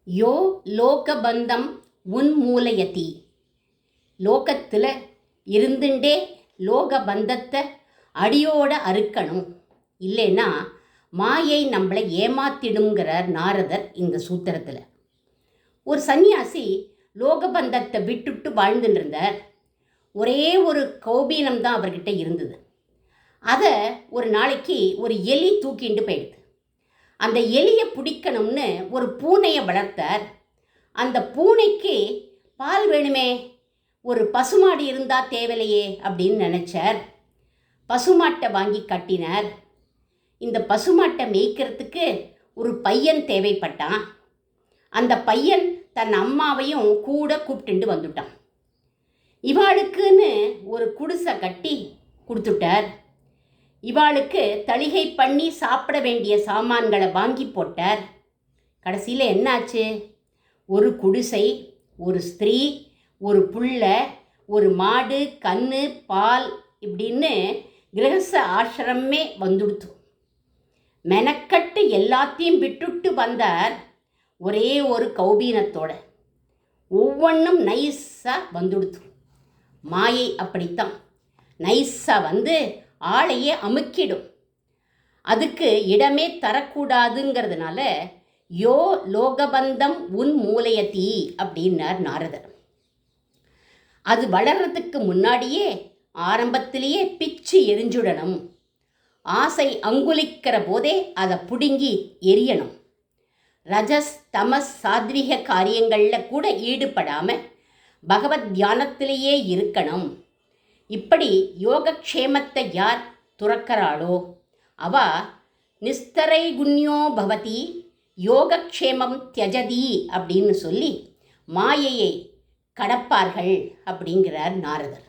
யோ லோகபந்தம் உன்மூலயதி. லோகத்தில் இருந்துட்டே லோகபந்தத்தை அடியோட அறுக்கணும், இல்லைன்னா மாயை நம்மளை ஏமாத்திடுங்கிறார் நாரதர் இந்த சூத்திரத்தில். ஒரு சன்னியாசி லோகபந்தத்தை விட்டுட்டு வாழ்ந்துட்டு இருந்தார். ஒரே ஒரு கௌபீனம் தான் அவர்கிட்ட இருந்தது. அதை ஒரு நாளைக்கு ஒரு எலி தூக்கிண்டு போயிடுது. அந்த எலியை பிடிக்கணும்னு ஒரு பூனையை வளர்த்தார். அந்த பூனைக்கு பால் வேணுமே, ஒரு பசுமாடு இருந்தால் தேவையில்லையே அப்படின்னு நினச்சார். பசுமாட்டை வாங்கி கட்டினார். இந்த பசுமாட்டை மேய்க்கிறதுக்கு ஒரு பையன் தேவைப்பட்டான். அந்த பையன் தன் அம்மாவையும் கூட கூப்பிட்டுண்டு வந்துட்டான். இவாளுக்குன்னு ஒரு குடிசை கட்டி கொடுத்துட்டார். இவாளுக்கு தளிகை பண்ணி சாப்பிட வேண்டிய சாமான்களை வாங்கி போட்டார். கடைசியில் என்னாச்சு? ஒரு குடிசை, ஒரு ஸ்திரீ, ஒரு புள்ள, ஒரு மாடு, கன்று, பால், இப்படின்னு கிரகஸ்த ஆசிரமே வந்துடுத்து. மெனக்கட்டு எல்லாத்தையும் விட்டுட்டு வந்தார். ஒரே ஒரு கௌபீனத்தோட ஒவ்வொன்றும் நைஸாக வந்துடுத்து. மாயை அப்படித்தான், நைஸாக வந்து ஆளையே அமுக்கிடும். அதுக்கு இடமே தரக்கூடாதுங்கிறதுனால யோ லோகபந்தம் உன்மூலயதி அப்படின்னார் நாரதர். அது வளர்றதுக்கு முன்னாடியே ஆரம்பத்திலேயே பிச்சு எரிஞ்சுடணும். ஆசை அங்குலிக்கிற போதே அதை பிடுங்கி எரியணும். ரஜஸ் தமஸ் சாத்விக காரியங்களில் கூட ஈடுபடாமல் பகவத் தியானத்திலேயே இருக்கணும். இப்படி யோகக்ஷேமத்தை யார் துறக்கிறாளோ அவ நிஸ்தரை குண்யோ பவதி யோகக்ஷேமம் தியஜதி அப்படின்னு சொல்லி மாயையை கடப்பார்கள் அப்படிங்கிறார் நாரதர்.